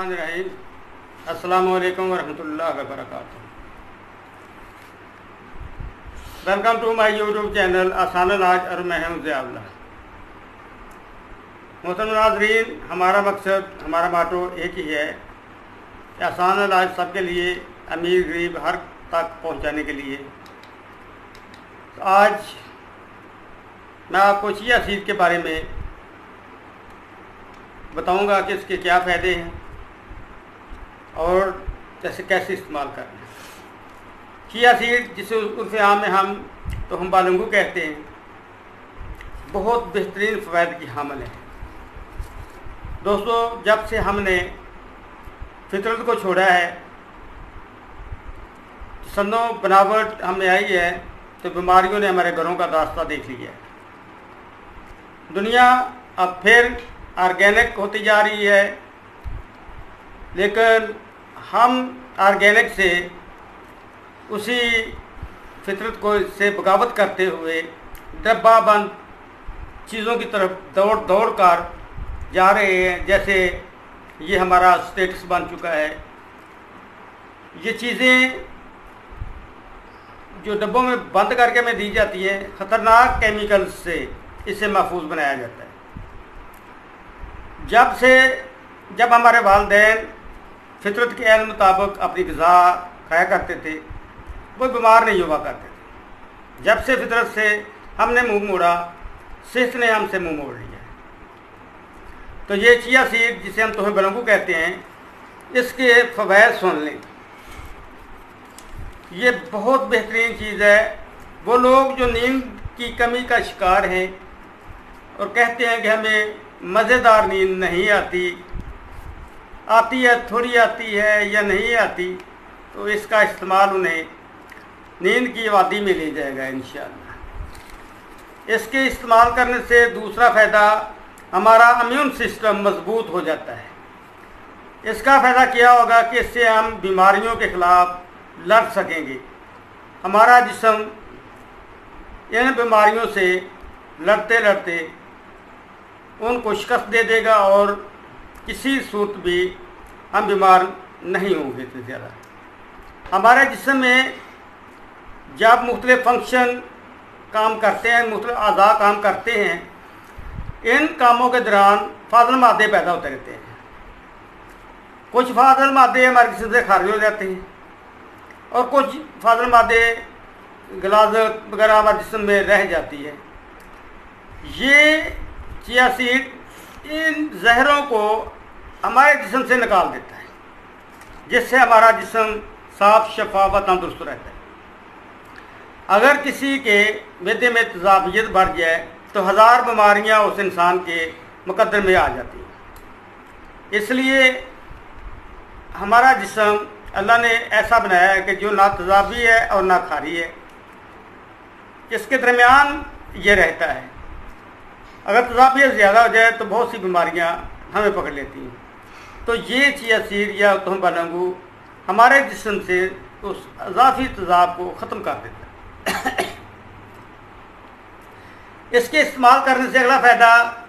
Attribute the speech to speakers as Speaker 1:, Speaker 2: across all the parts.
Speaker 1: बिस्मिल्लाहिर्रहमानिर्रहीम। अस्सलामु अलैकुम वरहमतुल्लाहि वबरकातुहू। Welcome to my YouTube channel आसान इलाज और मैं हूं ज़ियाउल्लाह। मोहतरम नाज़रीन, हमारा मकसद, हमारा माटो एक ही है कि आसान इलाज सबके लिए, अमीर गरीब हर तक पहुंचाने के लिए। तो आज मैं आपको चिया सीड के बारे में बताऊंगा कि इसके क्या फ़ायदे हैं और कैसे इस्तेमाल करना है। चिया सीड, जिसे उर्फ़ आम में हम बालंगू कहते हैं, बहुत बेहतरीन फ़वाइद की हामिल है। दोस्तों, जब से हमने फितरत को छोड़ा है, सन्नो बनावट हमें आई है, तो बीमारियों ने हमारे घरों का रास्ता देख लिया है। दुनिया अब फिर ऑर्गेनिक होती जा रही है, लेकिन हम ऑर्गेनिक से उसी फितरत को से बगावत करते हुए डब्बा बंद चीज़ों की तरफ दौड़ कर जा रहे हैं। जैसे ये हमारा स्टेटस बन चुका है। ये चीज़ें जो डब्बों में बंद करके हमें दी जाती है, ख़तरनाक केमिकल से इसे महफूज बनाया जाता है। जब हमारे वालिदैन फितरत के ऐन मुताबिक अपनी ग़िज़ा खाया करते थे, वो बीमार नहीं हुआ करते थे। जब से फितरत से हमने मुंह मोड़ा, सेहत ने हमसे मुंह मोड़ लिया। तो ये चिया सीड, जिसे हम तोहे बलंगू कहते हैं, इसके फ़वाइद सुन लें। ये बहुत बेहतरीन चीज़ है। वो लोग जो नींद की कमी का शिकार हैं और कहते हैं कि हमें मज़ेदार नींद नहीं आती है, थोड़ी आती है या नहीं आती, तो इसका इस्तेमाल उन्हें नींद की वादी में ले जाएगा इंशाअल्लाह। इसके इस्तेमाल करने से दूसरा फ़ायदा, हमारा इम्यून सिस्टम मजबूत हो जाता है। इसका फ़ायदा क्या होगा कि इससे हम बीमारियों के ख़िलाफ़ लड़ सकेंगे। हमारा जिस्म इन बीमारियों से लड़ते लड़ते उनको शिकस्त दे देगा और किसी सूरत भी हम बीमार नहीं होंगे। इतने ज़्यादा हमारे जिस्म में जब मुख्तलिफ फंक्शन काम करते हैं, मुख्तलिफ अज़ा काम करते हैं, इन कामों के दौरान फाज़िल मादे पैदा होते रहते हैं। कुछ फाज़िल मादे हमारे जिस्म से खारिज हो जाते हैं और कुछ फाज़िल मादे गलाज़त वगैरह हमारे जिस्म में रह जाती है। ये चिया सीड इन जहरों को हमारे जिस्म से निकाल देता है, जिससे हमारा जिस्म साफ शफाफ व तंदुरुस्त रहता है। अगर किसी के मैदे में तेज़ाबियत बढ़ जाए तो 1000 बीमारियां उस इंसान के मुकद्दर में आ जाती हैं। इसलिए हमारा जिस्म अल्लाह ने ऐसा बनाया है कि जो ना तेज़ाबी है और ना खारी है, इसके दरमियान ये रहता है। अगर तेज़ाबियत ज़्यादा हो जाए तो बहुत सी बीमारियां हमें पकड़ लेती हैं। तो ये चिया सीड या तोहे बलंगू हमारे जिस्म से उस इज़ाफ़ी तेज़ाब को ख़त्म कर देता है। इसके इस्तेमाल करने से अगला फ़ायदा,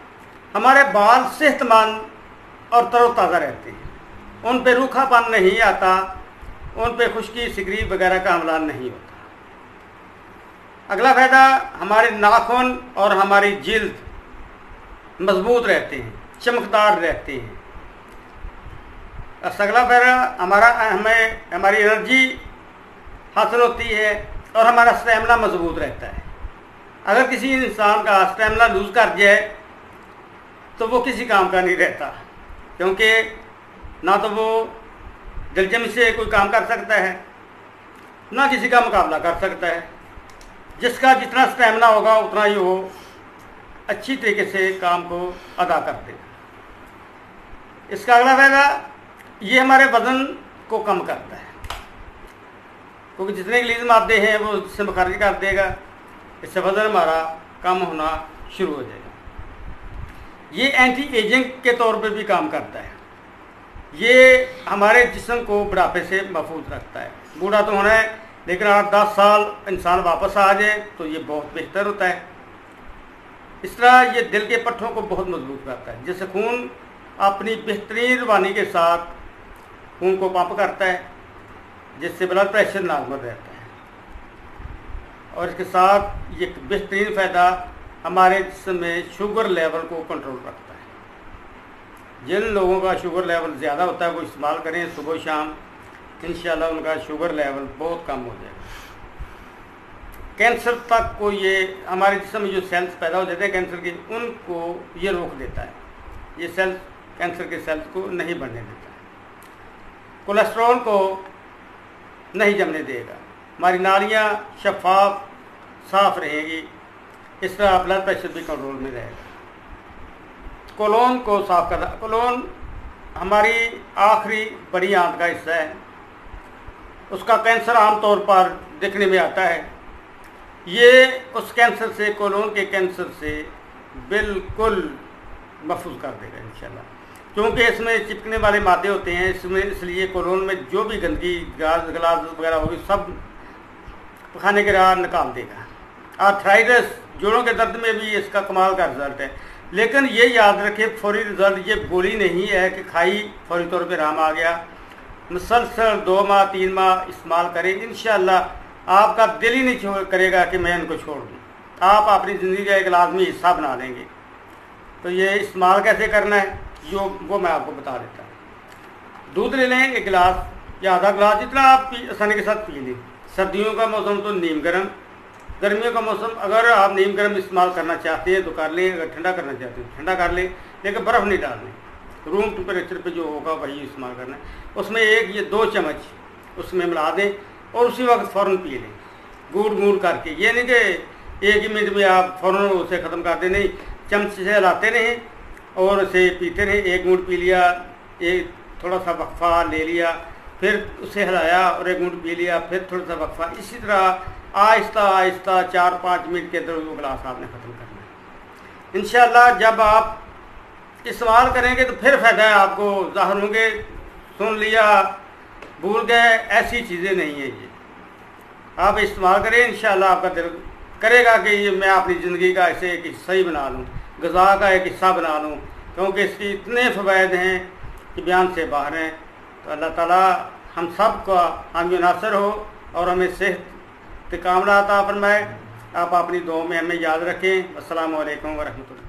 Speaker 1: हमारे बाल सेहतमंद और तरोताज़ा रहते हैं। उन पे रूखापन नहीं आता, उन पे खुश्की सिगरी वगैरह का हमला नहीं होता। अगला फ़ायदा, हमारे नाखून और हमारी जिल्द मजबूत रहते हैं, चमकदार रहते हैं। अगला फ़ायदा, हमारी एनर्जी हासिल होती है और हमारा स्टैमिना मजबूत रहता है। अगर किसी इंसान का स्टैमिना लूज़ कर जाए तो वो किसी काम का नहीं रहता, क्योंकि ना तो वो दिलजमी से कोई काम कर सकता है, ना किसी का मुकाबला कर सकता है। जिसका जितना स्टैमिना होगा उतना ही वो अच्छी तरीके से काम को अदा कर देगा। इसका अगला फ़ायदा, ये हमारे वज़न को कम करता है, क्योंकि जितने गलीज़ मादे हैं वो जिस्म खारिज कर देगा। इससे वज़न हमारा कम होना शुरू हो जाएगा। ये एंटी एजिंग के तौर पे भी काम करता है। ये हमारे जिस्म को बुढ़ापे से महफूज रखता है। बूढ़ा तो होना है, लेकिन 8-10 साल इंसान वापस आ जाए तो ये बहुत बेहतर होता है। इस तरह ये दिल के पट्ठों को बहुत मजबूत करता है, जिससे खून अपनी बेहतरीन रवानी के साथ खून को पंप करता है, जिससे ब्लड प्रेशर नॉर्मल रहता है। और इसके साथ ये बेहतरीन फ़ायदा हमारे जिस्म में शुगर लेवल को कंट्रोल रखता है। जिन लोगों का शुगर लेवल ज़्यादा होता है वो इस्तेमाल करें सुबह शाम, इंशाल्लाह उनका शुगर लेवल बहुत कम हो जाएगा। कैंसर तक को ये हमारे जिस्म में जो सेल्स पैदा हो जाते हैं कैंसर के, उनको ये रोक देता है। ये सेल्स कैंसर के सेल्स को नहीं बढ़ने देता है। कोलेस्ट्रॉल को नहीं जमने देगा, हमारी नालियाँ शफाफ साफ रहेंगी। इस तरह ब्लड प्रेशर भी कंट्रोल में रहेगा। कोलोन को साफ करना, कोलोन हमारी आखिरी बड़ी आंत का हिस्सा है। उसका कैंसर आमतौर पर देखने में आता है। ये उस कैंसर से, कोलोन के कैंसर से बिल्कुल महफूज कर देगा इंशाल्लाह, क्योंकि इसमें चिपकने वाले मादे होते हैं इसमें, इसलिए कोलोन में जो भी गंदगी गलास वगैरह होगी सब खाने के राह निकाल देगा। आर्थराइटिस, जोड़ों के दर्द में भी इसका कमाल का रिजल्ट है। लेकिन ये याद रखें, फौरी रिजल्ट ये गोली नहीं है कि खाई फौरी तौर पे आराम आ गया। मुसलसल 2 माह 3 माह इस्तेमाल करें, इंशाल्लाह आपका दिल ही नहीं करेगा कि मैं इनको छोड़ दूँ। आप अपनी ज़िंदगी का एक लाजमी हिस्सा बना लेंगे। तो ये इस्तेमाल कैसे करना है वो मैं आपको बता देता हूँ। दूध ले लें 1 गिलास या आधा गिलास, जितना आप आसानी के साथ पी लें। सर्दियों का मौसम तो नीम गर्म, गर्मियों का मौसम अगर आप नीम गर्म इस्तेमाल करना चाहते हैं तो कर लें, अगर ठंडा करना चाहते हैं ठंडा कर लें, लेकिन बर्फ़ नहीं डालनी। रूम टेम्परेचर पे जो होगा वही इस्तेमाल करना है। उसमें 2 चम्मच उसमें मिला दें और उसी वक्त फ़ौरन पी लें, गूड़ करके। ये नहीं कि 1 ही मिनट में आप फ़ौरन उसे ख़त्म कर दें, नहीं, चमच से हिलाते रहें और उसे पीते रहें। 1 घूंट पी लिया, एक थोड़ा सा वक्फा ले लिया, फिर उसे हिलाया और 1 घूंट पी लिया, फिर थोड़ा सा वक्फा। इसी तरह आहिस्ता आहिस्ता 4-5 मिनट के अंदर वो गिलास आपने ख़त्म करना है। इंशाल्लाह जब आप इस्तेमाल करेंगे तो फिर फ़ायदा है आपको ज़ाहिर होंगे। सुन लिया भूल गए, ऐसी चीज़ें नहीं है ये। आप इस्तेमाल करें, इंशाल्लाह आपका दिल करेगा कि ये मैं अपनी ज़िंदगी का ऐसे एक हिस्सा ही बना लूँ, ग़िज़ा का एक हिस्सा बना लूँ, क्योंकि इसकी इतने फ़वाइद हैं कि बयान से बाहर हैं। तो अल्लाह ताला हम सब का हामी नासर हो और हमें सेहत कामला अता फरमाए। आप अपनी दुआ में हमें याद रखें। अस्सलामु अलैकुम व रहमतुल्लाह।